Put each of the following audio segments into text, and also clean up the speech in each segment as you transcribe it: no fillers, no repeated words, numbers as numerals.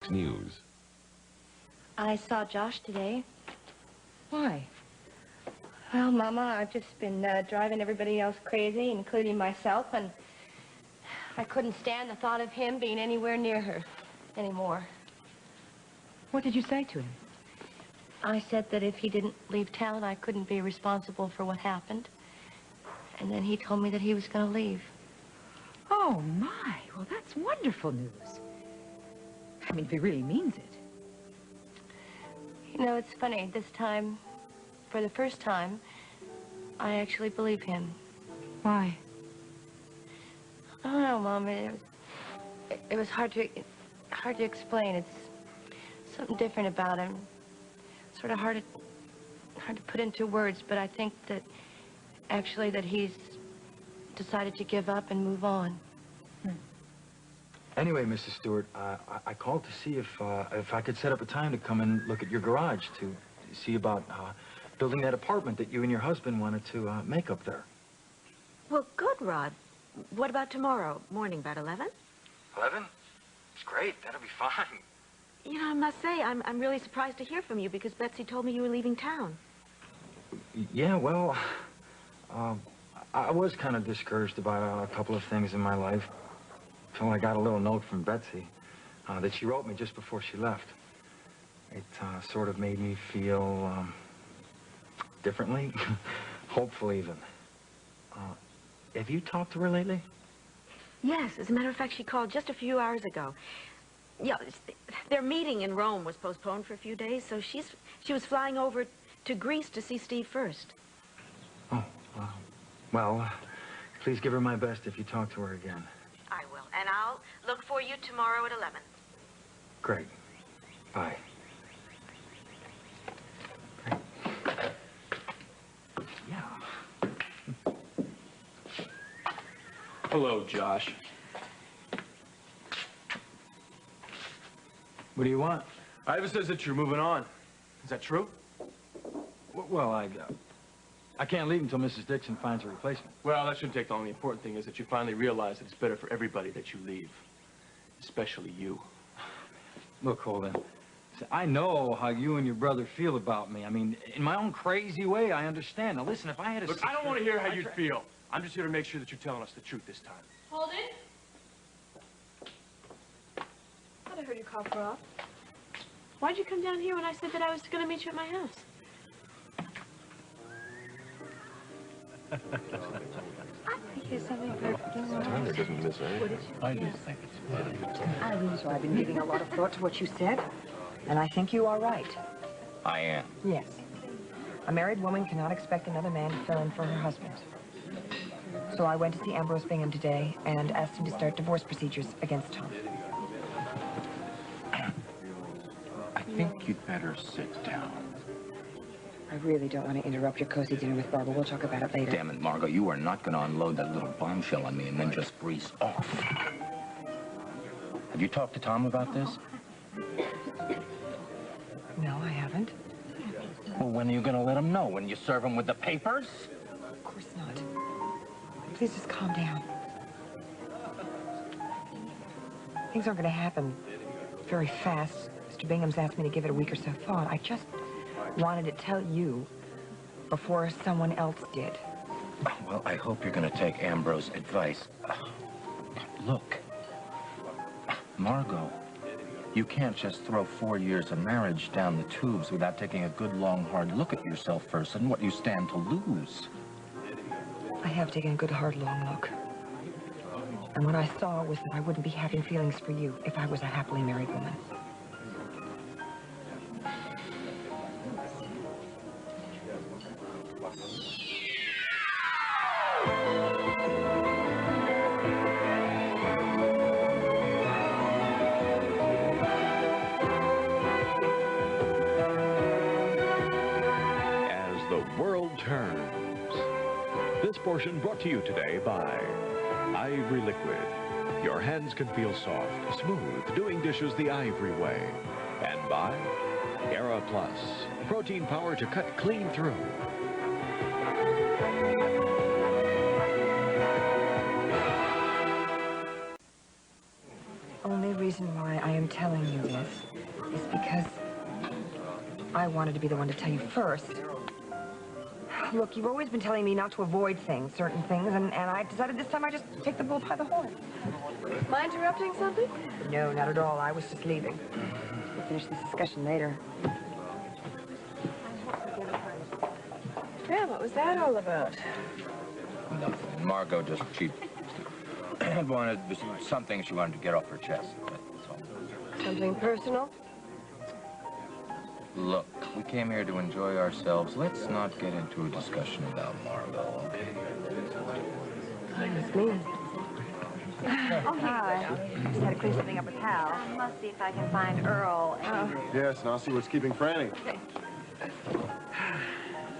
News. I saw Josh today. Why? Well, Mama, I've just been driving everybody else crazy, including myself, and I couldn't stand the thought of him being anywhere near her anymore. What did you say to him? I said that if he didn't leave town, I couldn't be responsible for what happened. And then he told me that he was going to leave. Oh, my. Well, that's wonderful news. I mean, if he really means it. You know, it's funny. This time, for the first time, I actually believe him. Why? I don't know, Mom. It was hard to explain. It's something different about him. Sort of hard to put into words, but I think that actually that he's decided to give up and move on. Anyway, Mrs. Stewart, I called to see if I could set up a time to come and look at your garage to see about building that apartment that you and your husband wanted to make up there. Well, good, Rod. What about tomorrow morning, about 11? 11? It's great. That'll be fine. You know, I must say, I'm really surprised to hear from you because Betsy told me you were leaving town. Yeah, well, I was kind of discouraged about a couple of things in my life until I got a little note from Betsy that she wrote me just before she left. It sort of made me feel differently, hopeful even. Have you talked to her lately? Yes, as a matter of fact, she called just a few hours ago. Yeah, their meeting in Rome was postponed for a few days, so she was flying over to Greece to see Steve first. Oh, well, please give her my best if you talk to her again. I will, and I'll look for you tomorrow at 11. Great. Bye. Yeah. Hello, Josh. What do you want? Iva says that you're moving on. Is that true? Well, I can't leave until Mrs. Dixon finds a replacement. Well, that shouldn't take long. The important thing is that you finally realize that it's better for everybody that you leave. Especially you. Look, Holden, I know how you and your brother feel about me. I mean, in my own crazy way, I understand. Now, listen, if I had a... Look, I don't want to hear how you'd feel. I'm just here to make sure that you're telling us the truth this time. Holden? I thought I heard you call for off. Why'd you come down here when I said that I was going to meet you at my house? I think there's something perfectly wrong. I do think it's I lose. I've been giving a lot of thought to what you said, and I think you are right. I am. Yes. A married woman cannot expect another man to fill in for her husband. So I went to see Ambrose Bingham today and asked him to start divorce procedures against Tom. I think you'd better sit down. I really don't want to interrupt your cozy dinner with Barbara. We'll talk about it later. Damn it, Margo, you are not going to unload that little bombshell on me and then just breeze off. Have you talked to Tom about this? No, I haven't. Well, when are you going to let him know? When you serve him with the papers? Of course not. Please just calm down. Things aren't going to happen very fast. Mr. Bingham's asked me to give it a week or so thought. I just wanted to tell you before someone else did. Well, I hope you're going to take Ambrose's advice. Look, Margo, you can't just throw 4 years of marriage down the tubes without taking a good, long, hard look at yourself first and what you stand to lose. I have taken a good, hard, long look. And what I saw was that I wouldn't be having feelings for you if I was a happily married woman. As the world turns. This portion brought to you today by Ivory Liquid. Your hands can feel soft, smooth, doing dishes the Ivory way. And by Era Plus, protein power to cut clean through. Only reason why I am telling you this is because I wanted to be the one to tell you first. Look, you've always been telling me not to avoid things, certain things, and I decided this time I just take the bull by the horn. Am I interrupting something? No, not at all. I was just leaving. We'll finish this discussion later. Yeah, what was that all about? Nothing. Margo just, she wanted, something she wanted to get off her chest. That's all. Something personal? Look, we came here to enjoy ourselves. Let's not get into a discussion about Margo, okay? It's me. Oh, hi. Just had to clean something up with Hal. I must see if I can find Earl. Yes, and I'll see what's keeping Franny.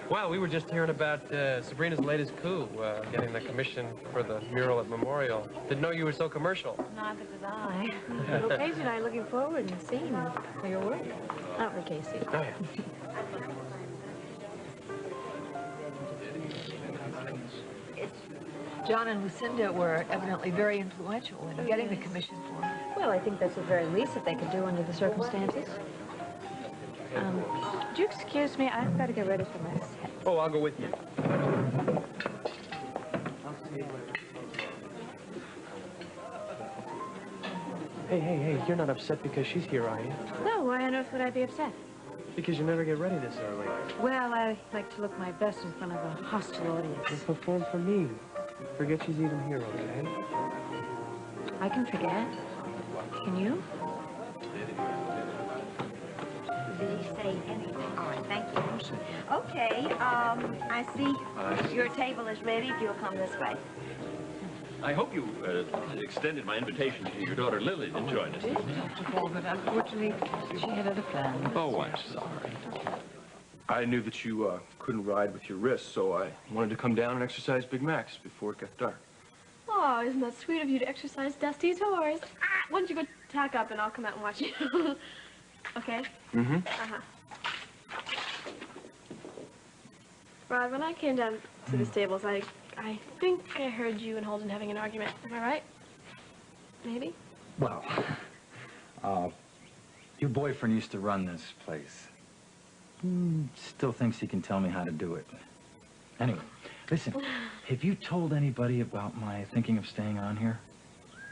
Well, we were just hearing about Sabrina's latest coup, getting the commission for the mural at Memorial. Didn't know you were so commercial. Neither did I. Well, Casey and I are looking forward to seeing you for your work. Not for Casey. Oh, yeah. John and Lucinda were evidently very influential in getting the commission for him. Well, I think that's the very least that they could do under the circumstances. Would you excuse me? I've got to get ready for my set. Oh, I'll go with you. Hey, you're not upset because she's here, are you? No, why on earth would I be upset? Because you never get ready this early. Well, I like to look my best in front of a hostile audience. Then perform for me. Forget she's even here, okay? I can forget. Can you? Did he say anything? All right, thank you. Okay, I see your table is ready. If you'll come this way. I hope you extended my invitation to your daughter Lily to join us. But unfortunately, she had other plans. Oh, I'm sorry. I knew that you couldn't ride with your wrist, so I wanted to come down and exercise Big Macs before it got dark. Oh, isn't that sweet of you to exercise Dusty's horse? Why don't you go tack up and I'll come out and watch you. Okay? Mm-hmm. Uh-huh. Rod, when I came down to the stables, I think I heard you and Holden having an argument. Am I right? Maybe? Well, your boyfriend used to run this place. Still thinks he can tell me how to do it. Anyway, listen, have you told anybody about my thinking of staying on here?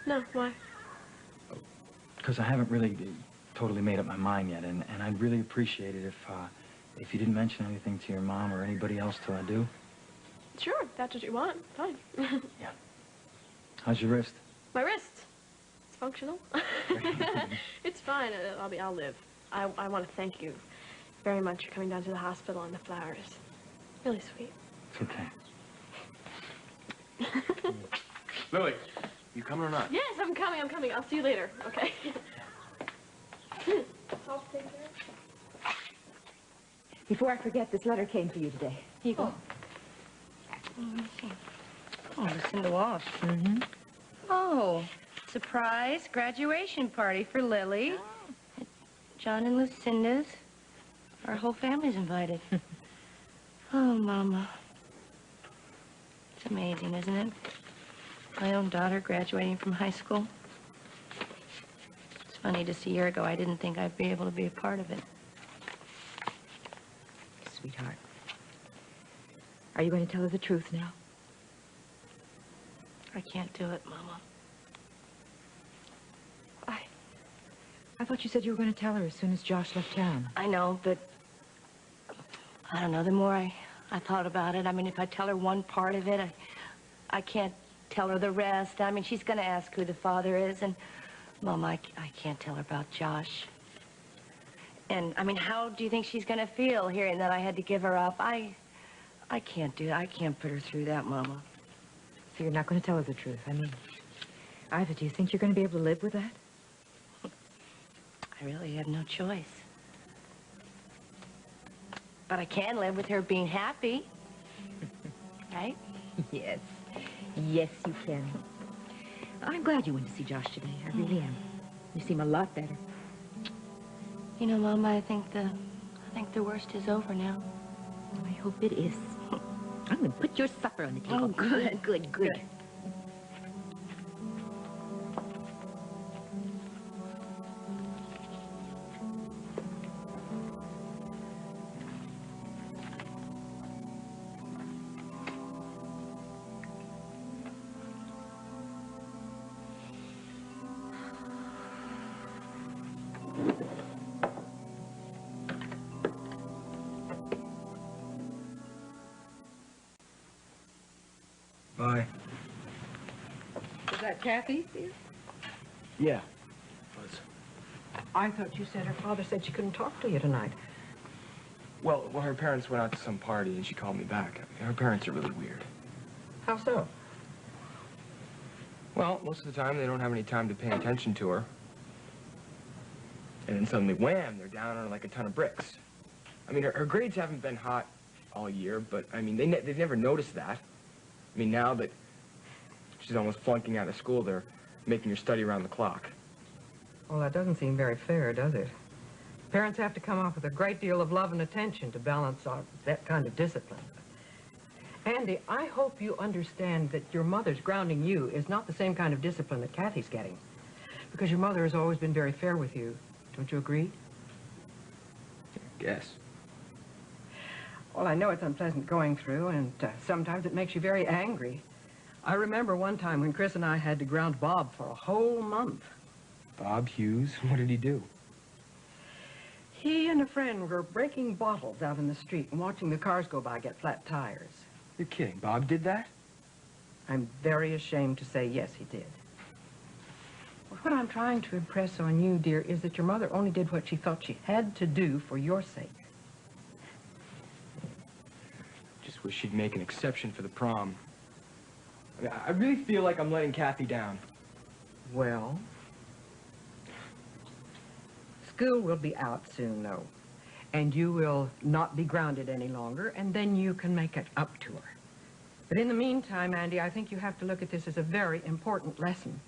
No, why? Because I haven't really totally made up my mind yet, and I'd really appreciate it if you didn't mention anything to your mom or anybody else till I do. Sure, if that's what you want. Fine. Yeah. How's your wrist? My wrist. It's functional. It's fine. I'll live. I want to thank you very much for coming down to the hospital and the flowers. Really sweet. It's okay. Lily, you coming or not? Yes, I'm coming. I'll see you later. Okay. I'll take care. Before I forget, this letter came for you today. Here you go. Let me see. Oh, Lucinda Walsh. Mm-hmm. Oh, surprise graduation party for Lily. John and Lucinda's. Our whole family's invited. Oh, Mama. It's amazing, isn't it? My own daughter graduating from high school. It's funny, just a year ago, I didn't think I'd be able to be a part of it. Sweetheart, are you going to tell her the truth now? I can't do it, Mama. I thought you said you were going to tell her as soon as Josh left town. I know, but I don't know. The more I thought about it, I mean, if I tell her one part of it, I can't tell her the rest. I mean, she's going to ask who the father is, and Mom, I can't tell her about Josh. And, I mean, how do you think she's going to feel hearing that I had to give her up? I can't do that. I can't put her through that, Mama. So you're not going to tell her the truth, I mean. Ivor, do you think you're going to be able to live with that? I really have no choice. But I can live with her being happy. Right? Yes. Yes, you can. I'm glad you went to see Josh today. I really am. You seem a lot better. You know, Mama, I think the worst is over now. I hope it is. I'm going to put your supper on the table. Oh, good. Good. that Kathy, dear? Yeah. I thought you said her father said she couldn't talk to you tonight. Well, her parents went out to some party and she called me back. Her parents are really weird. How so? Well, most of the time they don't have any time to pay attention to her. And then suddenly, wham, they're down on like a ton of bricks. I mean, her grades haven't been hot all year, but I mean, they've never noticed that. I mean, now that she's almost flunking out of school, they're making her study around the clock. Well, that doesn't seem very fair, does it? Parents have to come up with a great deal of love and attention to balance out that kind of discipline. Andy, I hope you understand that your mother's grounding you is not the same kind of discipline that Kathy's getting. Because your mother has always been very fair with you. Don't you agree? Yes. Well, I know it's unpleasant going through, and sometimes it makes you very angry. I remember one time when Chris and I had to ground Bob for a whole month. Bob Hughes? What did he do? He and a friend were breaking bottles out in the street and watching the cars go by get flat tires. You're kidding. Bob did that? I'm very ashamed to say yes, he did. What I'm trying to impress on you, dear, is that your mother only did what she thought she had to do for your sake. Just wish she'd make an exception for the prom. I mean, I really feel like I'm letting Kathy down. Well, school will be out soon, though. And you will not be grounded any longer, and then you can make it up to her. But in the meantime, Andy, I think you have to look at this as a very important lesson.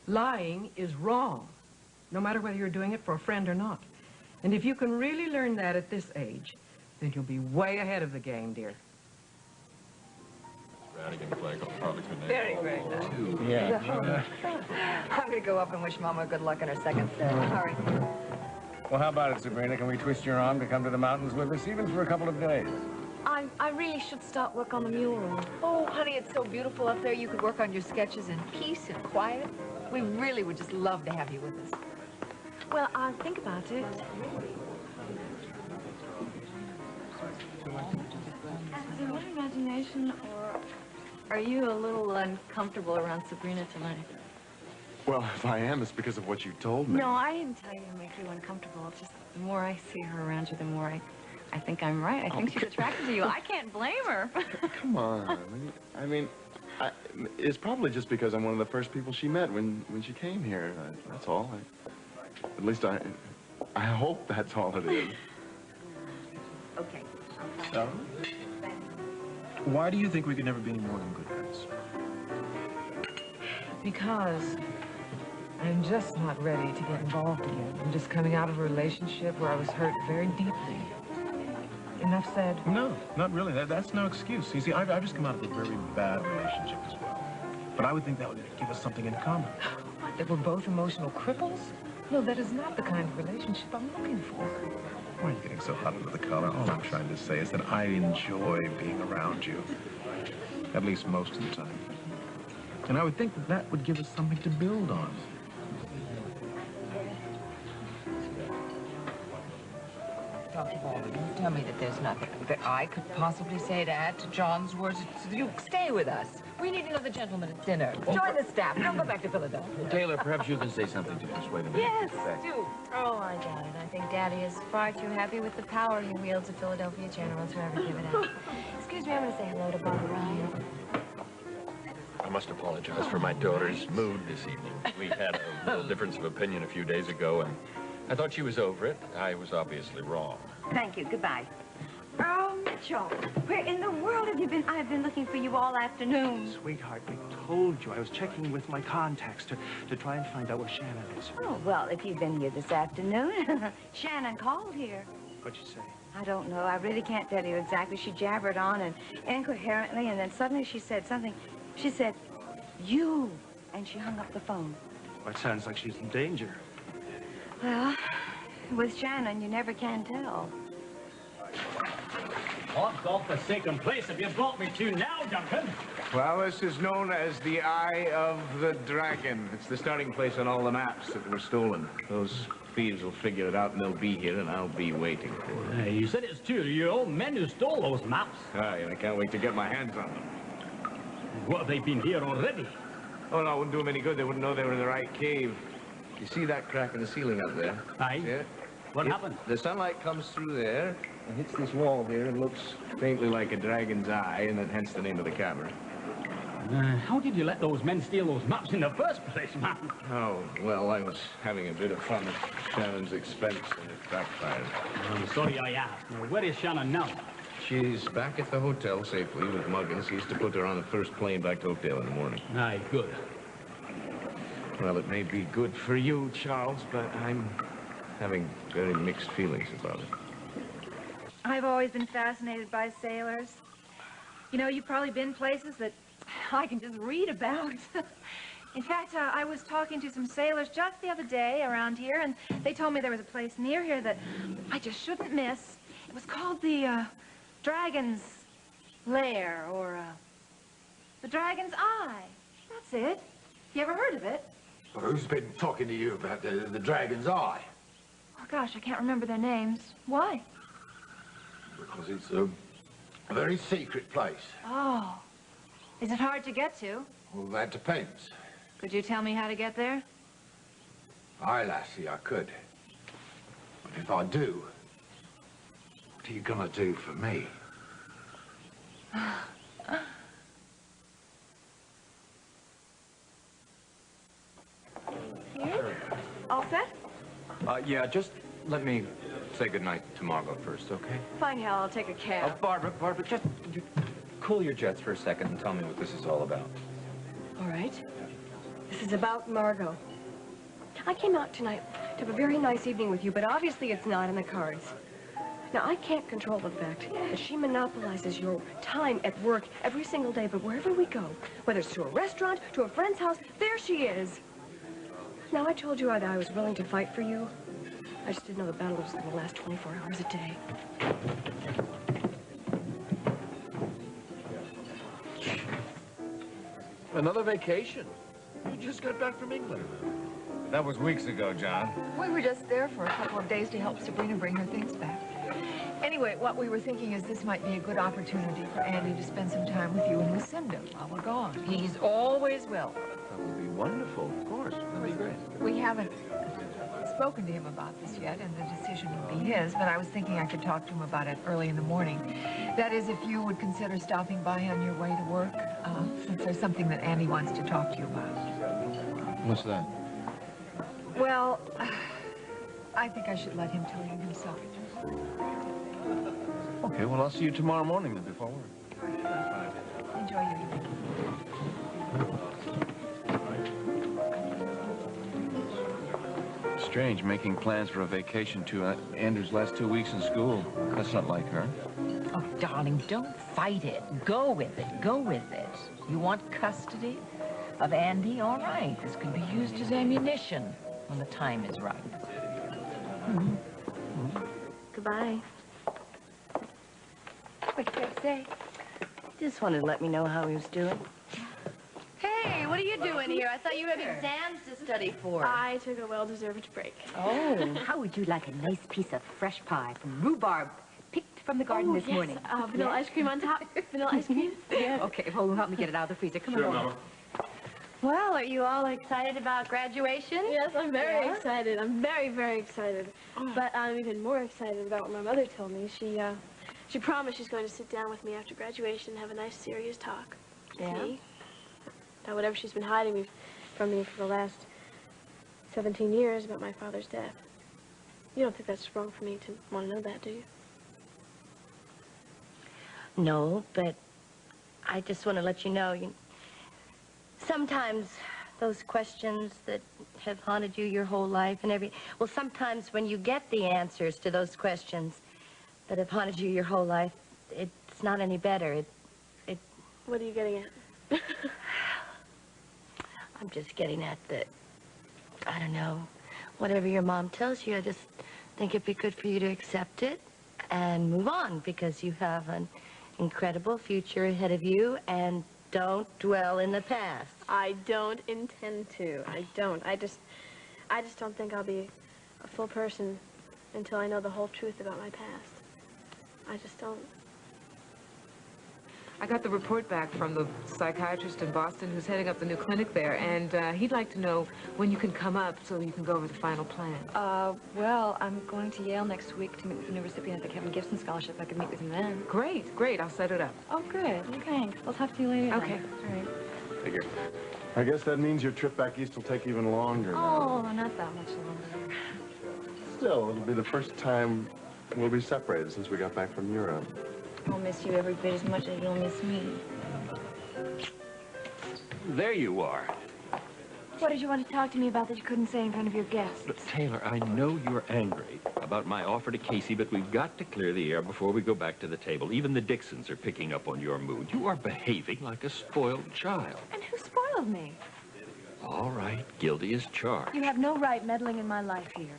Lying is wrong, no matter whether you're doing it for a friend or not. And if you can really learn that at this age, then you'll be way ahead of the game, dear. Very, very nice. Yeah. I'm going to go up and wish Mama good luck on her second set. Hurry. Well, how about it, Sabrina? Can we twist your arm to come to the mountains with us, even for a couple of days? I really should start work on the mural. Oh, honey, it's so beautiful up there. You could work on your sketches in peace and quiet. We really would just love to have you with us. Well, I'll think about it. Is it my imagination, or are you a little uncomfortable around Sabrina tonight? Well, if I am, it's because of what you told me. No, I didn't tell you to make you uncomfortable. It's just the more I see her around you, the more I think I'm right. I think she's attracted to you. I can't blame her. Come on. I mean, it's probably just because I'm one of the first people she met when she came here. That's all. At least I hope that's all it is. Okay. So? Why do you think we could never be any more than good friends? Because I'm just not ready to get involved again. I'm just coming out of a relationship where I was hurt very deeply. Enough said. No, not really. That's no excuse. You see, I've just come out of a very bad relationship as well. But I would think that would give us something in common. What, that we're both emotional cripples? No, that is not the kind of relationship I'm looking for. Why are you getting so hot under the collar? All I'm trying to say is that I enjoy being around you. At least most of the time. And I would think that would give us something to build on. Dr. Baldwin, you tell me that there's nothing that I could possibly say to add to John's words. You stay with us. We need another gentleman at dinner. Join the staff. Don't go back to Philadelphia. Taylor, perhaps you can say something to us. Wait a minute. Yes, do. Oh, I doubt it. I think Daddy is far too happy with the power he wields at Philadelphia General to ever give it up. Excuse me, I'm going to say hello to Barbara Ryan. I must apologize for my daughter's mood this evening. We had a little difference of opinion a few days ago, and I thought she was over it. I was obviously wrong. Thank you. Goodbye. Oh, Mitchell, where in the world have you been? I've been looking for you all afternoon. Sweetheart, I told you I was checking with my contacts to try and find out where Shannon is. Oh, well, if you've been here this afternoon, Shannon called here. What'd you say? I don't know. I really can't tell you exactly. She jabbered on and incoherently, and then suddenly she said something. She said, you, and she hung up the phone. Well, it sounds like she's in danger. Well, with Shannon, you never can tell. What God-forsaken place have you brought me to now, Duncan? Well, this is known as the Eye of the Dragon. It's the starting place on all the maps that were stolen. Those thieves will figure it out, and they'll be here, and I'll be waiting for them. You said it's 2 of your own men who stole those maps. Aye, and I can't wait to get my hands on them. What, have they been here already? Oh, no, it wouldn't do them any good. They wouldn't know they were in the right cave. You see that crack in the ceiling up there? Aye. See it? What happened? The sunlight comes through there and hits this wall here and looks faintly like a dragon's eye, and then hence the name of the cavern. How did you let those men steal those maps in the first place, man? Oh, well, I was having a bit of fun at Shannon's expense, and it backfired. I'm sorry I asked. Now, where is Shannon now? She's back at the hotel safely with Muggins. He's to put her on the first plane back to Oakdale in the morning. Aye, good. Well, it may be good for you, Charles, but I'm having very mixed feelings about it. I've always been fascinated by sailors. You know, you've probably been places that I can just read about. In fact, I was talking to some sailors just the other day around here, and they told me there was a place near here that I just shouldn't miss. It was called the Dragon's Lair, or the Dragon's Eye. That's it. You ever heard of it? Well, who's been talking to you about the Dragon's Eye? Oh, gosh, I can't remember their names. Why? Because it's a very secret place. Oh. Is it hard to get to? Well, that depends. Could you tell me how to get there? Aye, lassie, I could. But if I do, what are you gonna do for me? Here? All set? Yeah, just let me say goodnight to Margo first, okay? Fine, Hal. I'll take a cab. Barbara, just cool your jets for a second and tell me what this is all about. All right. This is about Margo. I came out tonight to have a very nice evening with you, but obviously it's not in the cards. Now, I can't control the fact that she monopolizes your time at work every single day, but wherever we go, whether it's to a restaurant, to a friend's house, there she is. Now, I told you that I was willing to fight for you. I just didn't know the battle was going to last 24 hours a day. Another vacation? You just got back from England. That was weeks ago, John. We were just there for a couple of days to help Sabrina bring her things back. Anyway, what we were thinking is this might be a good opportunity for Andy to spend some time with you and Lucinda while we're gone. He's always welcome. That would be wonderful, of course. That'd be great. We haven't spoken to him about this yet, and the decision would be his, but I was thinking I could talk to him about it early in the morning. That is, if you would consider stopping by on your way to work, since there's something that Andy wants to talk to you about. What's that? Well, I think I should let him tell you himself. Okay, well, I'll see you tomorrow morning then before work. Enjoy your evening. Strange, making plans for a vacation to Andrew's last 2 weeks in school. That's not like her. Oh, darling, don't fight it. Go with it. Go with it. You want custody of Andy? All right. This could be used as ammunition when the time is right. Goodbye. What'd you have to say? Just wanted to let me know how he was doing. Hey, what are you doing here? I thought you had exams to study for. I took a well-deserved break. Oh, how would you like a nice piece of fresh pie from rhubarb picked from the garden this morning? Vanilla ice cream on top. Vanilla ice cream? Yeah. Okay, well, help me get it out of the freezer. Come on. Mama. Well, are you all excited about graduation? Yes, I'm very excited. I'm very, very excited. But I'm even more excited about what my mother told me. She promised she's going to sit down with me after graduation and have a nice, serious talk with me. About whatever she's been hiding from me for the last 17 years about my father's death. You don't think that's wrong for me to want to know that, do you? No, but I just want to let you know, sometimes those questions that have haunted you your whole life and well, sometimes when you get the answers to those questions that have haunted you your whole life, it's not any better. What are you getting at? I'm just getting at I don't know, whatever your mom tells you, I just think it'd be good for you to accept it and move on, because you have an incredible future ahead of you, and don't dwell in the past. I don't intend to. I don't. I just don't think I'll be a full person until I know the whole truth about my past. I just don't. I got the report back from the psychiatrist in Boston who's heading up the new clinic there, and he'd like to know when you can come up so you can go over the final plan. Well, I'm going to Yale next week to meet with the new recipient of the Kevin Gibson Scholarship. I could meet with him then. Great, great. I'll set it up. Oh, good. Thanks. I'll talk to you later. Okay. All right. Figure. I guess that means your trip back east will take even longer. Oh, not that much longer. Still, it'll be the first time we'll be separated since we got back from Europe. I'll miss you every bit as much as you'll miss me. There you are. What did you want to talk to me about that you couldn't say in front of your guests? Look, Taylor, I know you're angry about my offer to Casey, but we've got to clear the air before we go back to the table. Even the Dixons are picking up on your mood. You are behaving like a spoiled child. And who spoiled me? All right, guilty as charged. You have no right meddling in my life here.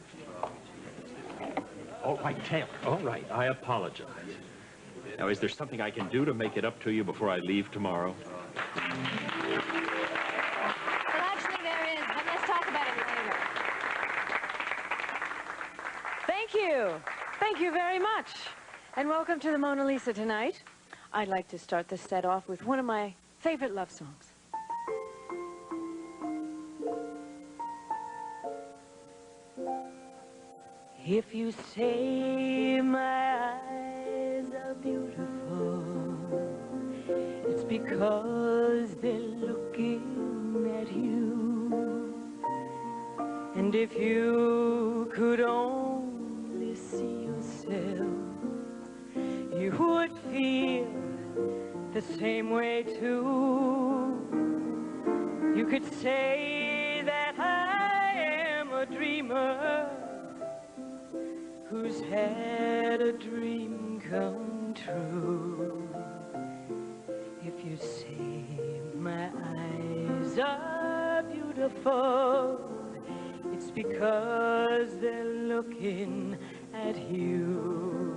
All right, Taylor, all right, I apologize. Now, is there something I can do to make it up to you before I leave tomorrow? Well, actually, there is, but let's talk about it later. Thank you. Thank you very much. And welcome to the Mona Lisa tonight. I'd like to start the set off with one of my favorite love songs. If you say my eyes are beautiful, it's because they're looking at you. And if you could only see yourself, you would feel the same way too. You could say that I am a dreamer who's had a dream come true. If you say my eyes are beautiful, it's because they're looking at you.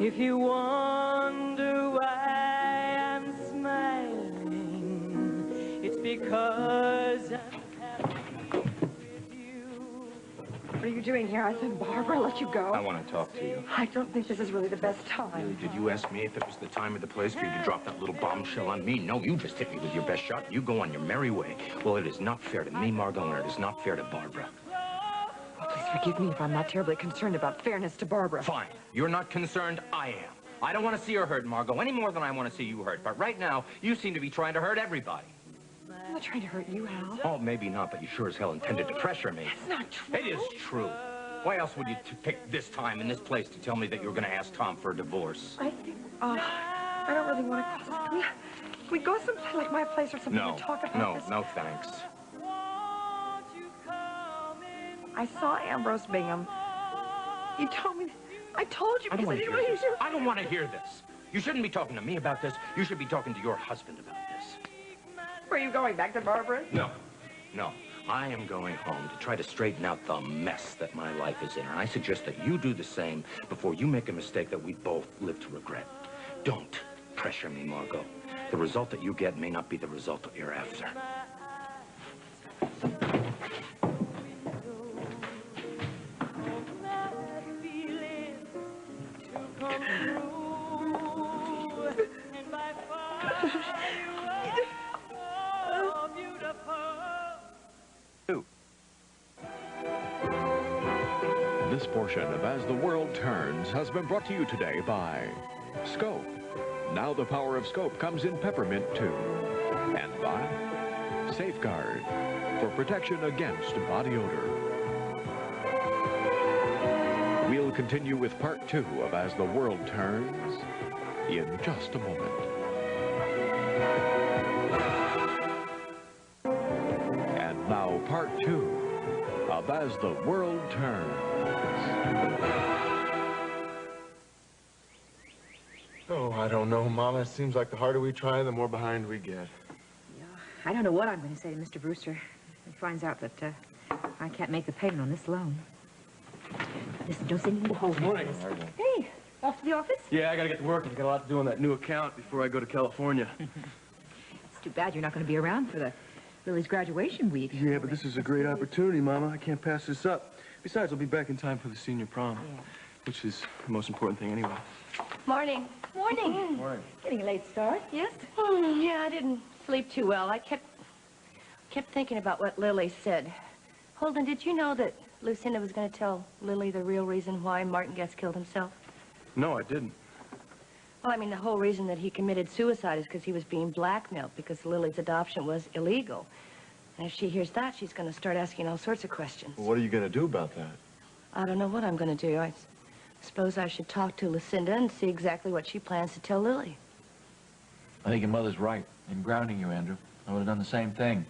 If you wonder why I'm smiling, it's because I'm What are you doing here? I thought Barbara let you go. I want to talk to you. I don't think this is really the best time. Really, did you ask me if it was the time or the place for you to drop that little bombshell on me? No, you just hit me with your best shot. You go on your merry way. Well, it is not fair to me, Margo, and it is not fair to Barbara. Oh, please forgive me if I'm not terribly concerned about fairness to Barbara. Fine. You're not concerned. I am. I don't want to see her hurt, Margo, any more than I want to see you hurt. But right now, you seem to be trying to hurt everybody. I'm not trying to hurt you, Al. Oh, maybe not, but you sure as hell intended to pressure me. That's not true. It is true. Why else would you pick this time and this place to tell me that you were going to ask Tom for a divorce? I think, I don't really want to cause it. Can we go someplace like my place or something to talk about this? No, thanks. I saw Ambrose Bingham. You told me. I told you because I didn't want to hear. I don't want to hear this. You shouldn't be talking to me about this. You should be talking to your husband about this. Were you going back to Barbara? No. I am going home to try to straighten out the mess that my life is in. And I suggest that you do the same before you make a mistake that we both live to regret. Don't pressure me, Margo. The result that you get may not be the result that you're after. This portion of As the World Turns has been brought to you today by Scope. Now the power of Scope comes in peppermint too. And by Safeguard, for protection against body odor. We'll continue with part 2 of As the World Turns in just a moment. And now part 2 of As the World Turns. Oh, I don't know, Mama. It seems like the harder we try, the more behind we get. I don't know what I'm going to say to Mr. Brewster if he finds out that I can't make the payment on this loan. Listen, don't say anything to hold me. Morning. Hey, off to the office? Yeah, I gotta get to work. I've got a lot to do on that new account before I go to California. It's too bad you're not going to be around for Lily's graduation week. Yeah, but this is a great opportunity, Mama. I can't pass this up. Besides, I'll be back in time for the senior prom. Yeah. which is the most important thing anyway. Morning. Morning. Morning. Getting a late start, yes? Yeah, I didn't sleep too well. I kept thinking about what Lily said. Holden, did you know that Lucinda was going to tell Lily the real reason why Martin Guest killed himself? No, I didn't. Well, I mean, the whole reason that he committed suicide is because he was being blackmailed because Lily's adoption was illegal. And if she hears that, she's going to start asking all sorts of questions. Well, what are you going to do about that? I don't know what I'm going to do. I suppose I should talk to Lucinda and see exactly what she plans to tell Lily. I think your mother's right in grounding you, Andrew. I would have done the same thing.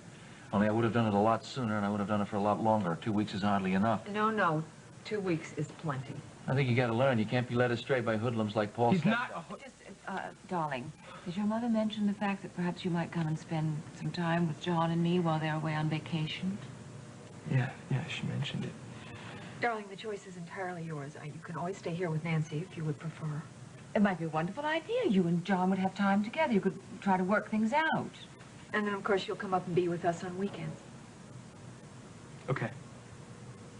Only I would have done it a lot sooner, and I would have done it for a lot longer. 2 weeks is hardly enough. No. 2 weeks is plenty. I think you got to learn. You can't be led astray by hoodlums like Paul. He's not Just, darling, did your mother mention the fact that perhaps you might come and spend some time with John and me while they're away on vacation? Yeah, she mentioned it. Darling, the choice is entirely yours. You can always stay here with Nancy if you would prefer. It might be a wonderful idea. You and John would have time together. You could try to work things out. And then, of course, you'll come up and be with us on weekends. Okay.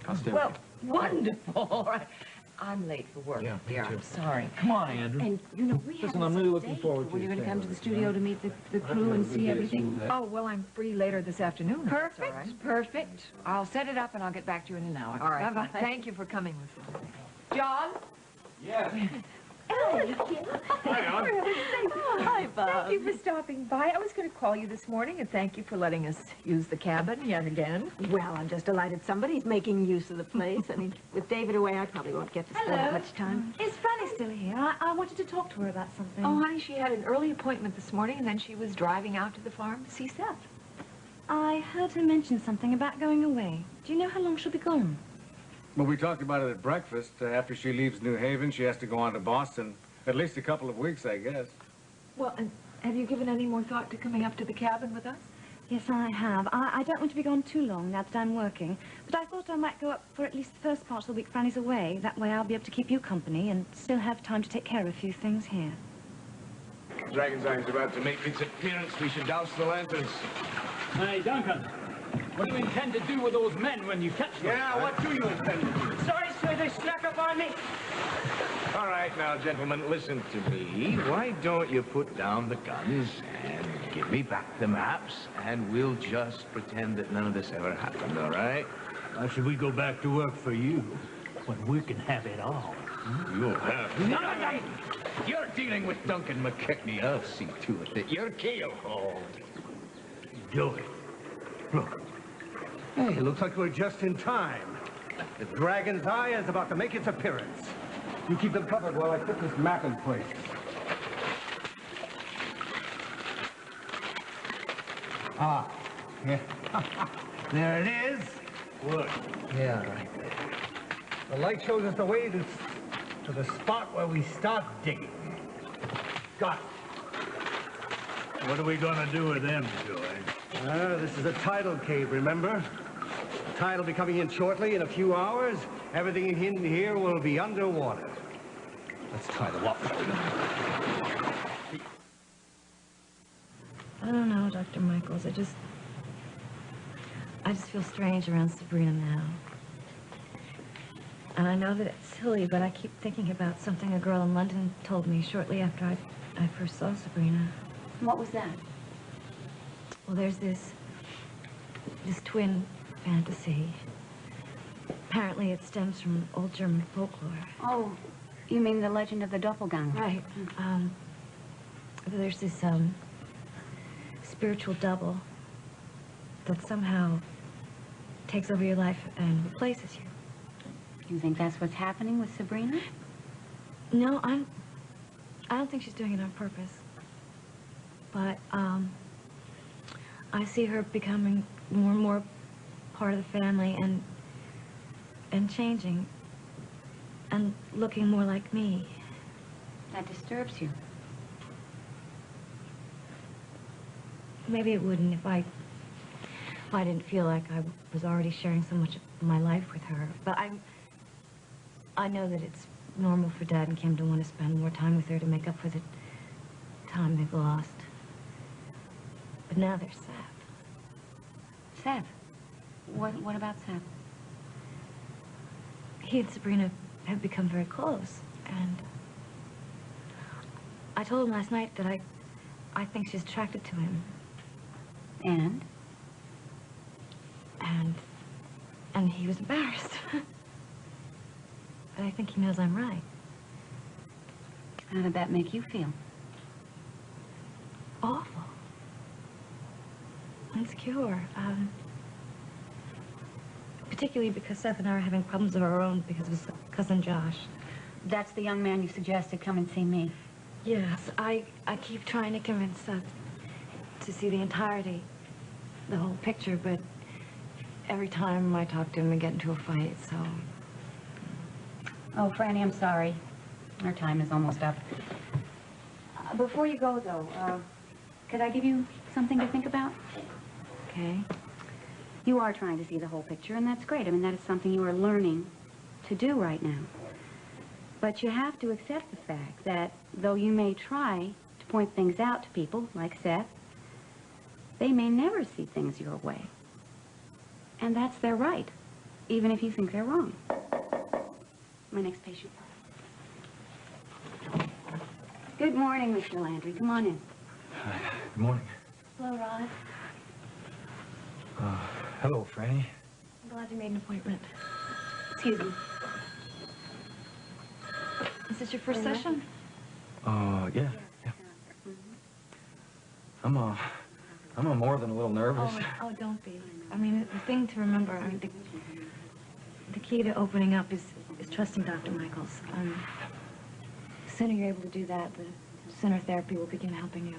I'll stay Well, with wonderful. All right. I'm late for work, Yeah, me dear. too. I'm sorry. Come on, Andrew. And, you know, we Listen, have I'm a really looking date. forward to Were you your going to come to the stay, studio to meet the crew and see everything? Oh, well, I'm free later this afternoon. if that's all Perfect, right. perfect. I'll set it up and I'll get back to you in an hour. All right. Bye-bye. Thank you for coming with us. John? Yes. Hi, Bob. Thank you for stopping by. I was going to call you this morning, and thank you for letting us use the cabin yet again. Well, I'm just delighted somebody's making use of the place. I mean, with David away, I probably won't get to spend that much time. Is Franny still here? I wanted to talk to her about something. Oh, honey, she had an early appointment this morning, and then she was driving out to the farm to see Seth. I heard her mention something about going away. Do you know how long she'll be gone? Well, we talked about it at breakfast. After she leaves New Haven, she has to go on to Boston. At least a couple of weeks, I guess. Well, and have you given any more thought to coming up to the cabin with us? Yes, I have. I don't want to be gone too long now that I'm working, but I thought I might go up for at least the first part of the week Franny's away. That way I'll be able to keep you company and still have time to take care of a few things here. Dragon's Eye's about to make its appearance. We should douse the lanterns. Hey, Duncan, what do you intend to do with those men when you catch them? Yeah, what do you intend to do? Sorry, sir, they snuck up on me. All right, now, gentlemen, listen to me. Why don't you put down the guns and give me back the maps, and we'll just pretend that none of this ever happened, all right? Why should we go back to work for you when we can have it all? You'll have none of them! You're dealing with Duncan McKechnie. I'll see to it that you're keel-hauled. Do it. Look. Hey, looks like we're just in time. The Dragon's Eye is about to make its appearance. You keep them covered while I put this map in place. Ah, yeah. There it is. Look. Yeah, right there. The light shows us the way to the spot where we start digging. Got it. What are we gonna do with them, Joy? This is a tidal cave, remember? The tide will be coming in shortly. In a few hours, everything in here will be underwater. Let's tie them up. I don't know, Dr. Michaels. I just feel strange around Sabrina now. And I know that it's silly, but I keep thinking about something a girl in London told me shortly after I first saw Sabrina. What was that? Well, there's this twin fantasy. Apparently it stems from old German folklore. Oh, you mean the legend of the doppelganger? Right. There's this, spiritual double that somehow takes over your life and replaces you. You think that's what's happening with Sabrina? No, I don't think she's doing it on purpose. But, I see her becoming more and more part of the family and changing and looking more like me. That disturbs you? Maybe it wouldn't if I didn't feel like I was already sharing so much of my life with her. But I know that it's normal for Dad and Kim to want to spend more time with her to make up for the time they've lost. But now there's Seth. Seth? What about Seth? He and Sabrina have become very close. And I told him last night that I think she's attracted to him. And he was embarrassed. But I think he knows I'm right. How did that make you feel? Awful. Insecure. Particularly because Seth and I are having problems of our own because of his cousin Josh. That's the young man you suggested come and see me. Yes, I keep trying to convince Seth to see the entirety, the whole picture, but every time I talk to him, we get into a fight, so... Oh, Franny, I'm sorry. Our time is almost up. Before you go, though, could I give you something to think about? Okay. You are trying to see the whole picture, and that's great. I mean, that is something you are learning to do right now. But you have to accept the fact that though you may try to point things out to people, like Seth, they may never see things your way. And that's their right, even if you think they're wrong. My next patient. Good morning, Mr. Landry. Come on in. Hi. Good morning. Hello, Rod. Hello, Franny. I'm glad you made an appointment. Excuse me. Is this your first session? Yeah. I'm more than a little nervous. Oh, don't be. I mean, the thing to remember, I mean, the key to opening up is trusting Dr. Michaels. The sooner you're able to do that, the sooner therapy will begin helping you.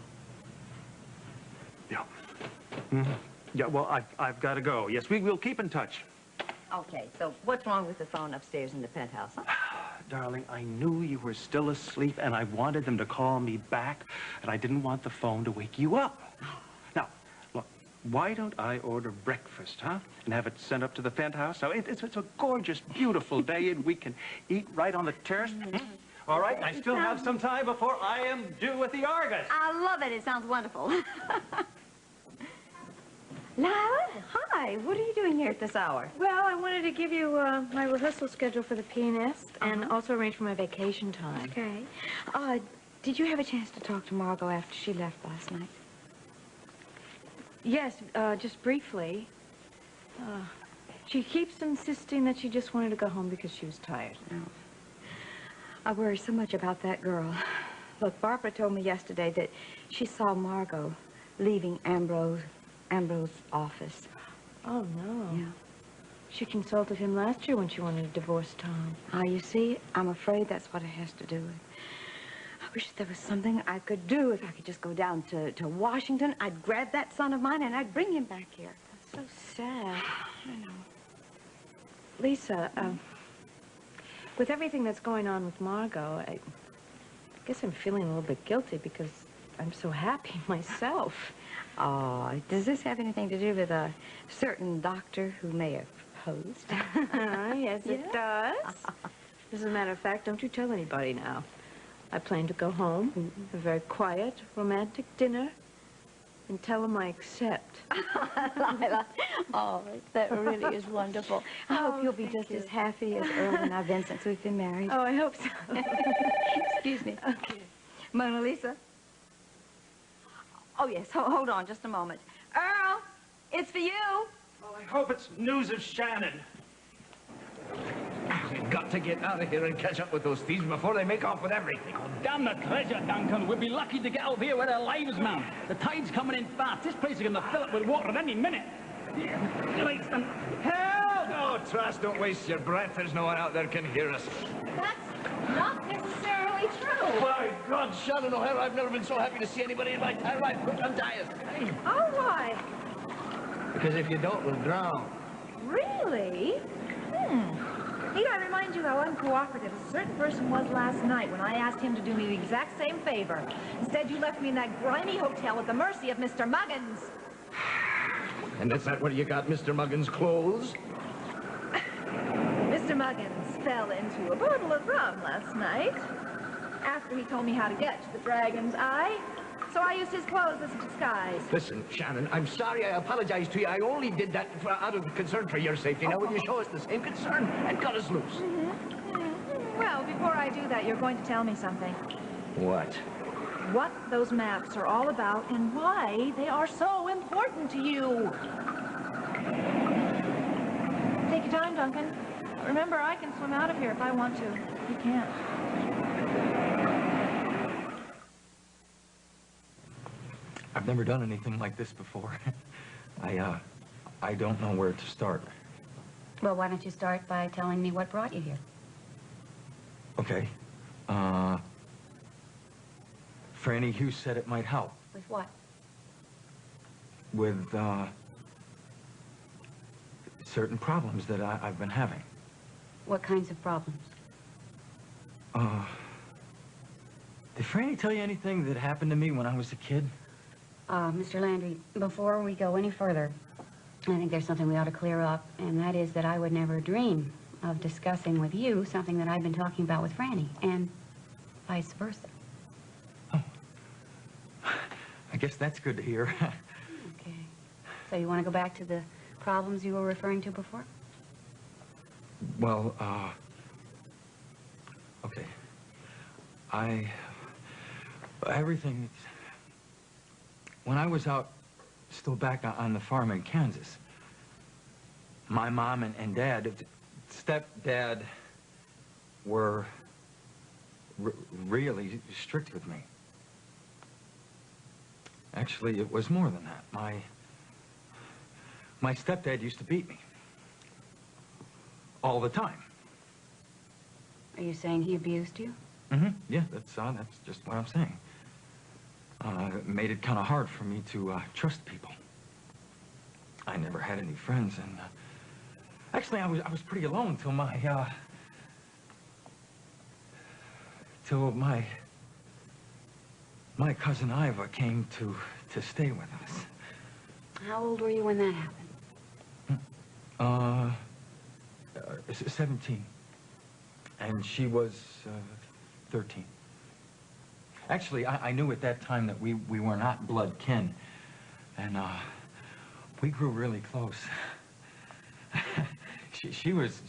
Yeah. Mm-hmm. Yeah, well, I've got to go. Yes, we'll keep in touch. Okay, so what's wrong with the phone upstairs in the penthouse, huh? Darling, I knew you were still asleep, and I wanted them to call me back, and I didn't want the phone to wake you up. Now, look, why don't I order breakfast, huh? And have it sent up to the penthouse? So it's a gorgeous, beautiful day, and we can eat right on the terrace. Mm-hmm. All right, I still have some time before I am due at the Argus. I love it. It sounds wonderful. Lila, hi. What are you doing here at this hour? Well, I wanted to give you my rehearsal schedule for the pianist and also arrange for my vacation time. Okay. Did you have a chance to talk to Margo after she left last night? Yes, just briefly. She keeps insisting that she just wanted to go home because she was tired. Oh. I worry so much about that girl. Look, Barbara told me yesterday that she saw Margo leaving Ambrose's office. Oh, no. Yeah. She consulted him last year when she wanted to divorce Tom. You see, I'm afraid that's what it has to do with. I wish there was something I could do. If I could just go down to Washington, I'd grab that son of mine and I'd bring him back here. That's so sad. I know. Lisa, with everything that's going on with Margo, I guess I'm feeling a little bit guilty because I'm so happy myself. Oh, does this have anything to do with a certain doctor who may have proposed? Yes, it does. As a matter of fact, don't you tell anybody now. I plan to go home, a very quiet, romantic dinner, and tell them I accept. Lila, oh, that really is wonderful. I hope you'll be just as happy as Earl and I've been since we've been married. Oh, I hope so. Excuse me. Okay. Mona Lisa? Oh, yes. Hold on just a moment. Earl, it's for you. Oh, I hope it's news of Shannon. We've got to get out of here and catch up with those thieves before they make off with everything. Oh, damn the treasure, Duncan. We'll be lucky to get out of here with our lives, man. The tide's coming in fast. This place is going to fill up with water at any minute. Help! Oh, Trash, don't waste your breath. There's no one out there can hear us. That's not necessarily true. My God, Shannon O'Hara, I've never been so happy to see anybody in my entire life. Look, I'm tired. Oh, why? Because if you don't, we'll drown. Really? Need I remind you how uncooperative a certain person was last night when I asked him to do me the exact same favor. Instead, you left me in that grimy hotel at the mercy of Mr. Muggins. And is that where you got Mr. Muggins' clothes? Mr. Muggins fell into a bottle of rum last night after he told me how to get to the Dragon's Eye. So I used his clothes as a disguise. Listen, Shannon, I'm sorry. I apologize to you. I only did that out of concern for your safety. Now, will you show us the same concern and cut us loose? Well, before I do that, you're going to tell me something. What? What those maps are all about and why they are so important to you. Take your time, Duncan. Remember, I can swim out of here if I want to. You can't. I've never done anything like this before. I don't know where to start. Well, why don't you start by telling me what brought you here? Okay. Franny Hughes said it might help. With what? With, certain problems that I've been having. What kinds of problems? Did Franny tell you anything that happened to me when I was a kid? Mr. Landry, before we go any further, I think there's something we ought to clear up, and that is that I would never dream of discussing with you something that I've been talking about with Franny, and vice versa. Oh. I guess that's good to hear. Okay. So you want to go back to the problems you were referring to before? Well, okay. Everything... When I was out, still back on the farm in Kansas, my mom and dad, stepdad, were really strict with me. Actually, it was more than that. My stepdad used to beat me. All the time. Are you saying he abused you? Mm-hmm. Yeah, that's just what I'm saying. It made it kind of hard for me to trust people. I never had any friends, and actually, I was pretty alone till my cousin Iva came to stay with us. How old were you when that happened? 17, and she was 13. Actually, I knew at that time that we were not blood kin, and we grew really close. she was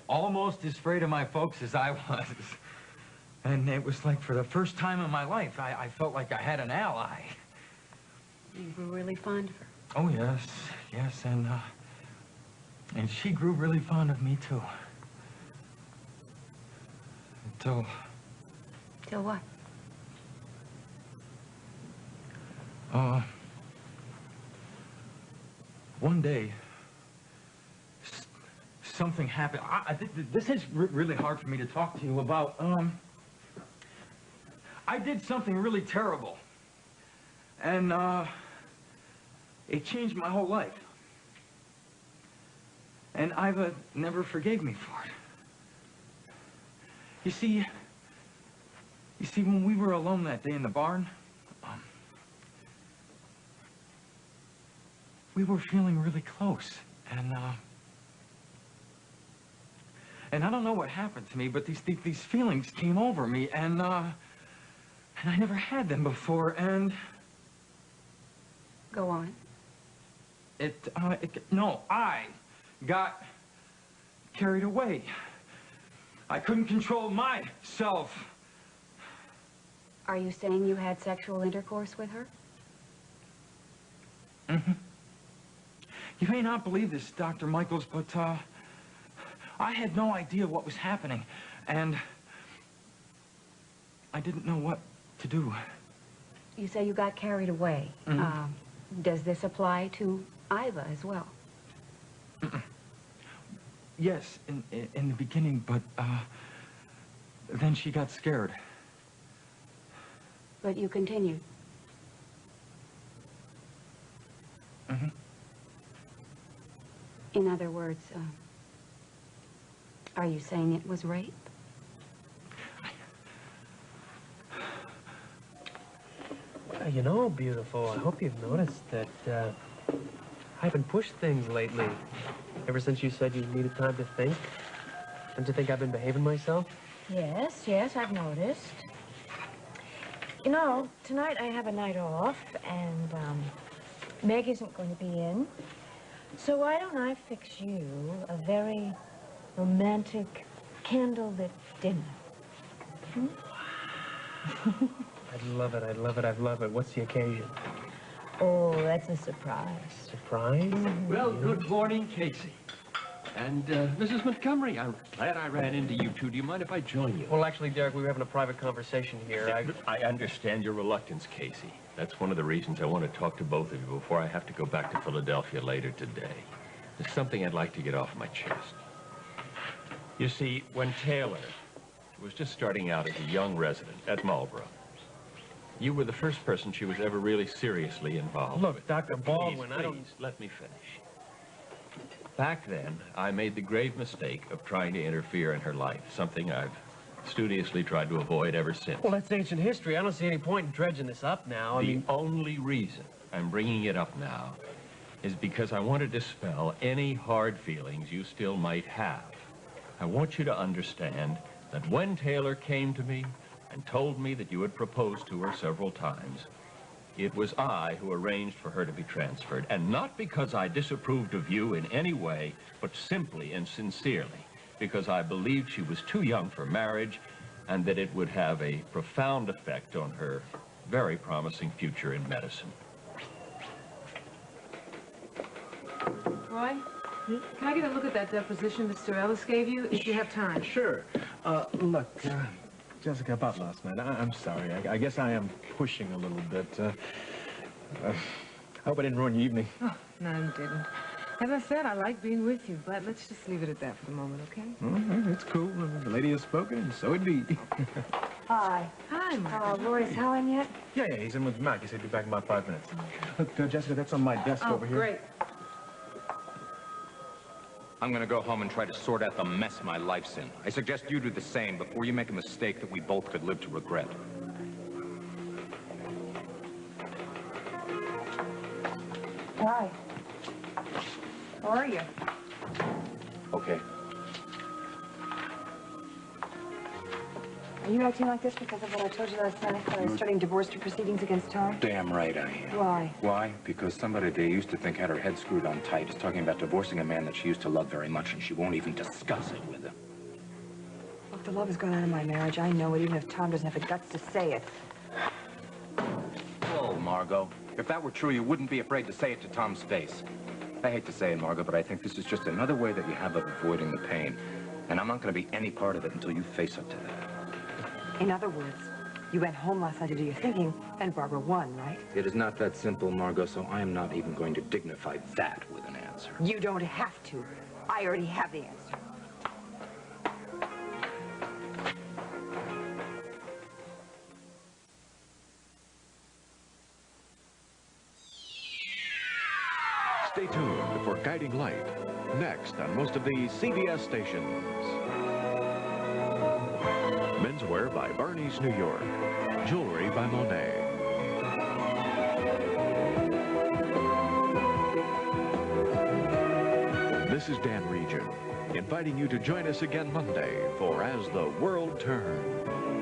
almost as afraid of my folks as I was, and it was like for the first time in my life, I felt like I had an ally. You grew really fond of her. Oh yes, and she grew really fond of me too. Till what? One day, something happened. This is really hard for me to talk to you about. I did something really terrible. And, it changed my whole life. And Iva never forgave me for it. You see, when we were alone that day in the barn, we were feeling really close, and I don't know what happened to me, but these feelings came over me, and I never had them before, and... Go on. No, I got carried away. I couldn't control myself. Are you saying you had sexual intercourse with her? Mm-hmm. You may not believe this, Dr. Michaels, but, I had no idea what was happening, and I didn't know what to do. You say you got carried away. Mm-hmm. Does this apply to Iva as well? Mm-mm. Yes, in the beginning, but, then she got scared. But you continued? Mm-hmm. In other words, are you saying it was rape? You know, beautiful, I hope you've noticed that, I haven't pushed things lately. Ever since you said you needed time to think. Don't you think I've been behaving myself? Yes, I've noticed. You know, tonight I have a night off, and, Meg isn't going to be in. So why don't I fix you a very romantic candlelit dinner. Hmm? I'd love it, I'd love it, I'd love it. What's the occasion? Oh, that's a surprise. Surprise? Well, good morning, Casey. And, Mrs. Montgomery, I'm glad I ran into you two. Do you mind if I join you? Well, actually, Derek, we were having a private conversation here. I understand your reluctance, Casey. That's one of the reasons I want to talk to both of you before I have to go back to Philadelphia later today. There's something I'd like to get off my chest. You see, when Taylor was just starting out as a young resident at Marlborough, you were the first person she was ever really seriously involved with. Look, Dr. Baldwin, Please, let me finish. Back then, I made the grave mistake of trying to interfere in her life, something I've studiously tried to avoid ever since. Well, that's ancient history. I don't see any point in dredging this up now. The only reason I'm bringing it up now is because I want to dispel any hard feelings you still might have. I want you to understand that when Taylor came to me and told me that you had proposed to her several times, it was I who arranged for her to be transferred, and not because I disapproved of you in any way, but simply and sincerely because I believed she was too young for marriage and that it would have a profound effect on her very promising future in medicine. Roy, can I get a look at that deposition Mr. Ellis gave you, if you have time? Sure. Look, Jessica, about last night, I'm sorry. I guess I am pushing a little bit. I hope I didn't ruin your evening. Oh, no, you didn't. As I said, I like being with you, but let's just leave it at that for the moment, okay? It's cool. The lady has spoken, and so it be. Hi. Hi, Margo. Roy's Helen yet? Yeah, he's in with Mac. He said he'd be back in about 5 minutes. Look, Jessica, that's on my desk over here. Great. I'm gonna go home and try to sort out the mess my life's in. I suggest you do the same before you make a mistake that we both could live to regret. Hi. How are you? Okay. Are you acting like this because of what I told you last night when I was starting divorce proceedings against Tom? Damn right I am. Why? Why? Because somebody they used to think had her head screwed on tight is talking about divorcing a man that she used to love very much, and she won't even discuss it with him. Look, the love has gone out of my marriage. I know it, even if Tom doesn't have the guts to say it. Whoa, Margo. If that were true, you wouldn't be afraid to say it to Tom's face. I hate to say it, Margo, but I think this is just another way that you have of avoiding the pain. And I'm not going to be any part of it until you face up to that. In other words, you went home last night to do your thinking, and Barbara won, right? It is not that simple, Margo, so I am not even going to dignify that with an answer. You don't have to. I already have the answer. Stay tuned for Guiding Light, next on most of the CBS stations. Menswear by Barney's New York. Jewelry by Monet. This is Dan Regent, inviting you to join us again Monday for As the World Turns.